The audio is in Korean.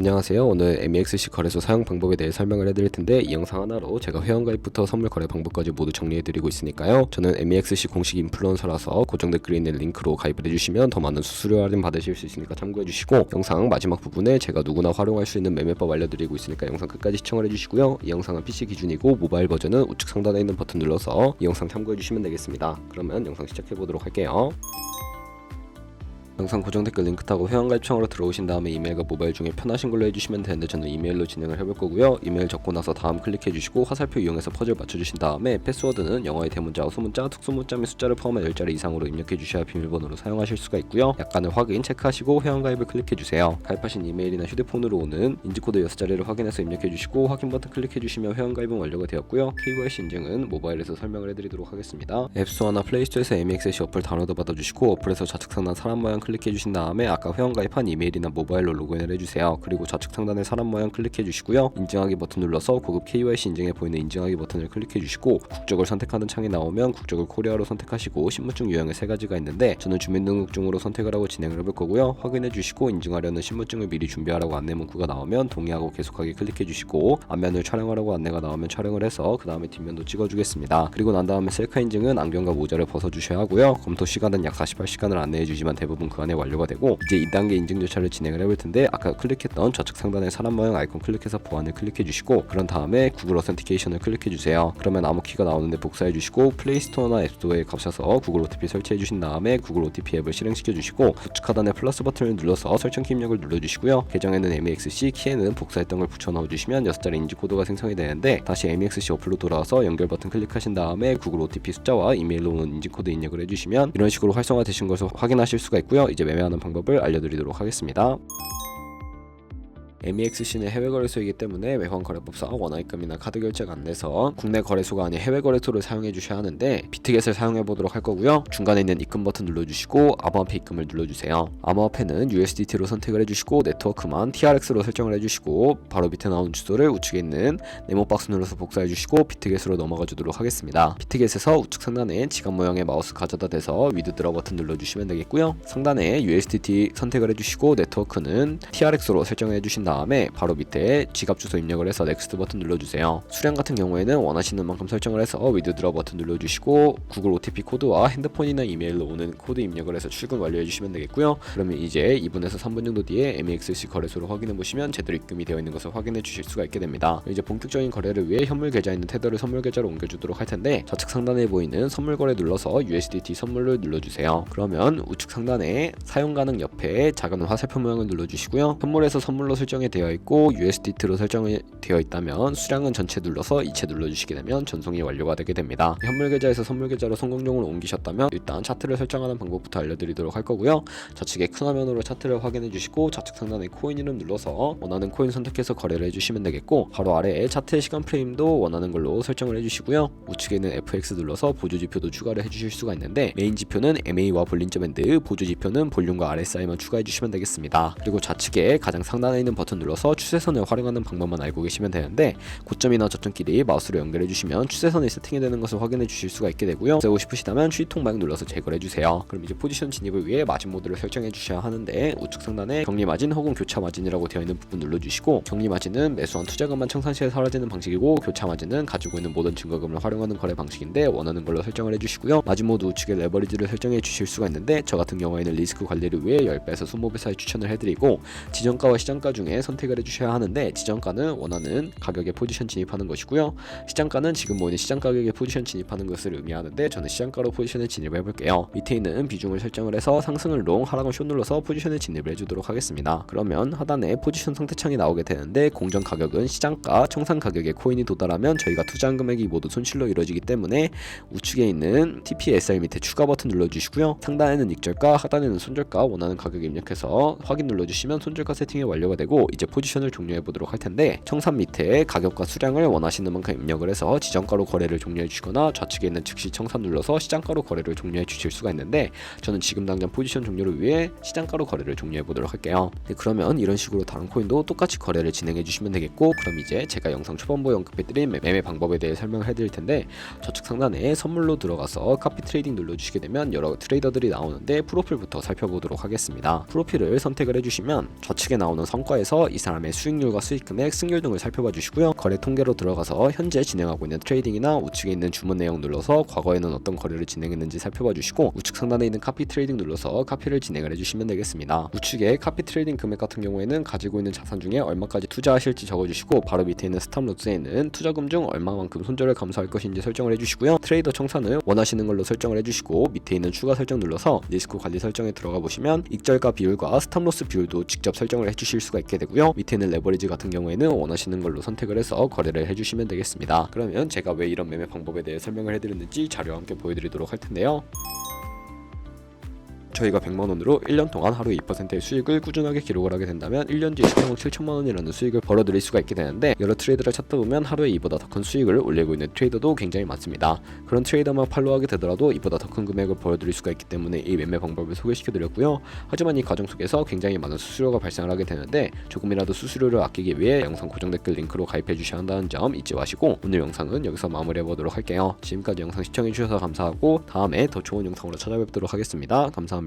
안녕하세요. 오늘 MEXC 거래소 사용 방법에 대해 설명을 해드릴 텐데 이 영상 하나로 제가 회원가입부터 선물 거래 방법까지 모두 정리해드리고 있으니까요. 저는 MEXC 공식 인플루언서라서 고정 댓글에 있는 링크로 가입을 해주시면 더 많은 수수료 할인 받으실 수 있으니까 참고해주시고, 영상 마지막 부분에 제가 누구나 활용할 수 있는 매매법 알려드리고 있으니까 영상 끝까지 시청을 해주시고요. 이 영상은 PC 기준이고 모바일 버전은 우측 상단에 있는 버튼 눌러서 이 영상 참고해주시면 되겠습니다. 그러면 영상 시작해보도록 할게요. 영상 고정 댓글 링크 타고 회원가입창으로 들어오신 다음에 이메일과 모바일 중에 편하신 걸로 해주시면 되는데 저는 이메일로 진행을 해볼 거고요. 이메일 적고 나서 다음 클릭해주시고 화살표 이용해서 퍼즐 맞춰주신 다음에 패스워드는 영어의 대문자와 소문자, 특수문자 및 숫자를 포함한 10자리 이상으로 입력해주셔야 비밀번호로 사용하실 수가 있고요. 약간의 확인 체크하시고 회원가입을 클릭해주세요. 가입하신 이메일이나 휴대폰으로 오는 인증코드 6자리를 확인해서 입력해주시고 확인 버튼 클릭해주시면 회원가입은 완료가 되었고요. KYC 인증은 모바일에서 설명을 해드리도록 하겠습니다. 앱스토어나 플레이스토어에서 MEXC 어플 다운로드 받아주시고 어플에서 좌측 상단 사람 모양 클릭해주신 다음에 아까 회원가입한 이메일이나 모바일로 로그인을 해주세요. 그리고 좌측 상단에 사람 모양 클릭해주시고요. 인증하기 버튼 눌러서 고급 KYC 인증에 보이는 인증하기 버튼을 클릭해주시고 국적을 선택하는 창이 나오면 국적을 코리아로 선택하시고 신분증 유형에 3가지가 있는데 저는 주민등록증으로 선택을 하고 진행을 해볼 거고요. 확인해주시고 인증하려는 신분증을 미리 준비하라고 안내 문구가 나오면 동의하고 계속하기 클릭해주시고 앞면을 촬영하라고 안내가 나오면 촬영을 해서 그 다음에 뒷면도 찍어주겠습니다. 그리고 난 다음에 셀카 인증은 안경과 모자를 벗어주셔야 하고요. 검토 시간은 약 48시간을 안내해주지만 대부분 그 안에 완료가 되고, 이제 2단계 인증 절차를 진행을 해볼 텐데 아까 클릭했던 좌측 상단의 사람 모양 아이콘 클릭해서 보안을 클릭해주시고 그런 다음에 구글 어센티케이션을 클릭해주세요. 그러면 암호키가 나오는데 복사해주시고 플레이스토어나 앱스토어에 가셔서 구글 OTP 설치해주신 다음에 구글 OTP 앱을 실행시켜주시고 우측 하단의 플러스 버튼을 눌러서 설정키 입력을 눌러주시고요. 계정에는 MEXC, 키에는 복사했던 걸 붙여 넣어주시면 6자리 인증코드가 생성이 되는데 다시 MEXC 어플로 돌아와서 연결 버튼 클릭하신 다음에 구글 OTP 숫자와 이메일로 오는 인증코드 입력을 해주시면 이런 식으로 활성화되신 것을 확인하실 수가 있고요. 이제 매매하는 방법을 알려드리도록 하겠습니다. MEXC는 해외 거래소이기 때문에 외환거래법상 원화입금이나 카드 결제가 안 돼서 국내 거래소가 아닌 해외 거래소를 사용해 주셔야 하는데 비트겟을 사용해 보도록 할 거고요. 중간에 있는 입금 버튼 눌러주시고 암호화폐 입금을 눌러주세요. 암호화폐는 USDT로 선택을 해주시고 네트워크만 TRX로 설정을 해주시고 바로 밑에 나오는 주소를 우측에 있는 네모박스 눌러서 복사해 주시고 비트겟으로 넘어가 주도록 하겠습니다. 비트겟에서 우측 상단에 지갑 모양의 마우스 가져다 대서 위드드러 버튼 눌러주시면 되겠고요. 상단에 USDT 선택을 해주시고 네트워크는 TRX로 설정해 주신 다음에 바로 밑에 지갑 주소 입력을 해서 넥스트 버튼 눌러주세요. 수량 같은 경우에는 원하시는 만큼 설정을 해서 위드드러 버튼 눌러주시고 구글 OTP 코드와 핸드폰이나 이메일로 오는 코드 입력을 해서 출금 완료해주시면 되겠고요. 그러면 이제 2분에서 3분 정도 뒤에 MEXC 거래소를 확인해보시면 제대로 입금이 되어 있는 것을 확인해 주실 수가 있게 됩니다. 이제 본격적인 거래를 위해 현물 계좌에 있는 테더를 선물 계좌로 옮겨주도록 할 텐데 좌측 상단에 보이는 선물 거래 눌러서 USDT 선물을 눌러주세요. 그러면 우측 상단에 사용 가능 옆에 작은 화살표 모양을 눌러주시고요. 현물에서 선물로 설정이 되어 있고 USDT로 설정이 되어 있다면 수량은 전체 눌러서 이체 눌러주시게 되면 전송이 완료가 되게 됩니다. 현물 계좌에서 선물 계좌로 성공적으로 옮기셨다면 일단 차트를 설정하는 방법부터 알려드리도록 할 거고요. 좌측에 큰 화면으로 차트를 확인해 주시고 좌측 상단에 코인 이름 눌러서 원하는 코인 선택해서 거래를 해주시면 되겠고 바로 아래에 차트의 시간 프레임도 원하는 걸로 설정을 해주시고요. 우측에 있는 FX 눌러서 보조 지표도 추가를 해주실 수가 있는데 메인 지표는 MA와 볼린저 밴드, 보조 지표는 볼륨과 RSI만 추가해 주시면 되겠습니다. 그리고 좌측에 가장 상단에 있는 버튼 눌러서 추세선을 활용하는 방법만 알고 계시면 되는데 고점이나 저점끼리 마우스로 연결해 주시면 추세선이 세팅이 되는 것을 확인해 주실 수가 있게 되고요. 쓰고 싶으시다면 추이통 방향 눌러서 제거를 해주세요. 그럼 이제 포지션 진입을 위해 마진 모드를 설정해 주셔야 하는데 우측 상단에 격리 마진 혹은 교차 마진이라고 되어 있는 부분 눌러주시고 격리 마진은 매수한 투자금만 청산시에 사라지는 방식이고 교차 마진은 가지고 있는 모든 증거금을 활용하는 거래 방식인데 원하는 걸로 설정을 해주시고요. 마진 모드 우측에 레버리지를 설정해 주실 수가 있는데 저 같은 경우에는 리스크 관리를 위해 10배에서 20배 사이 추천을 해드리고 지정가와 시장가 중에 선택을 해주셔야 하는데 지정가는 원하는 가격에 포지션 진입하는 것이고요. 시장가는 지금 보이는 시장 가격에 포지션 진입하는 것을 의미하는데 저는 시장가로 포지션에 진입을 해볼게요. 밑에 있는 비중을 설정을 해서 상승을 롱, 하락은 숏 눌러서 포지션에 진입을 해주도록 하겠습니다. 그러면 하단에 포지션 상태창이 나오게 되는데 공정 가격은 시장가, 청산 가격에 코인이 도달하면 저희가 투자한 금액이 모두 손실로 이루어지기 때문에 우측에 있는 TPSR 밑에 추가 버튼 눌러주시고요. 상단에는 익절가, 하단에는 손절가 원하는 가격 입력해서 확인 눌러주시면 손절가 세팅이 완료가 되고 이제 포지션을 종료해 보도록 할 텐데 청산 밑에 가격과 수량을 원하시는 만큼 입력을 해서 지정가로 거래를 종료해 주시거나 좌측에 있는 즉시 청산 눌러서 시장가로 거래를 종료해 주실 수가 있는데 저는 지금 당장 포지션 종료를 위해 시장가로 거래를 종료해 보도록 할게요. 그러면 이런 식으로 다른 코인도 똑같이 거래를 진행해 주시면 되겠고 그럼 이제 제가 영상 초반부에 언급해드린 매매 방법에 대해 설명을 해드릴 텐데 좌측 상단에 선물로 들어가서 카피 트레이딩 눌러주시게 되면 여러 트레이더들이 나오는데 프로필부터 살펴보도록 하겠습니다. 프로필을 선택을 해주시면 좌측에 나오는 성과에서 들어가서 이 사람의 수익률과 수익금액, 승률 등을 살펴봐 주시고요. 거래 통계로 들어가서 현재 진행하고 있는 트레이딩이나 우측에 있는 주문 내용 눌러서 과거에는 어떤 거래를 진행했는지 살펴봐 주시고 우측 상단에 있는 카피 트레이딩 눌러서 카피를 진행을 해주시면 되겠습니다. 우측에 카피 트레이딩 금액 같은 경우에는 가지고 있는 자산 중에 얼마까지 투자하실지 적어주시고 바로 밑에 있는 스탑로스에는 투자금 중 얼마만큼 손절을 감수할 것인지 설정을 해주시고요. 트레이더 청산을 원하시는 걸로 설정을 해주시고 밑에 있는 추가 설정 눌러서 리스크 관리 설정에 들어가 보시면 익절가 비율과 스탑로스 비율도 직접 설정을 해주실 수가 있게 되고요. 밑에 있는 레버리지 같은 경우에는 원하시는 걸로 선택을 해서 거래를 해주시면 되겠습니다. 그러면 제가 왜 이런 매매 방법에 대해 설명을 해드렸는지 자료와 함께 보여드리도록 할 텐데요. 저희가 100만원으로 1년 동안 하루에 2%의 수익을 꾸준하게 기록을 하게 된다면 1년 뒤에 13억 7천만원이라는 수익을 벌어들일 수가 있게 되는데 여러 트레이더를 찾다 보면 하루에 이보다 더 큰 수익을 올리고 있는 트레이더도 굉장히 많습니다. 그런 트레이더만 팔로우하게 되더라도 이보다 더 큰 금액을 벌어들일 수가 있기 때문에 이 매매 방법을 소개시켜드렸고요. 하지만 이 과정 속에서 굉장히 많은 수수료가 발생을 하게 되는데 조금이라도 수수료를 아끼기 위해 영상 고정 댓글 링크로 가입해 주셔야 한다는 점 잊지 마시고 오늘 영상은 여기서 마무리해보도록 할게요. 지금까지 영상 시청해주셔서 감사하고 다음에 더 좋은 영상으로 찾아뵙도록 하겠습니다. 감사합니다.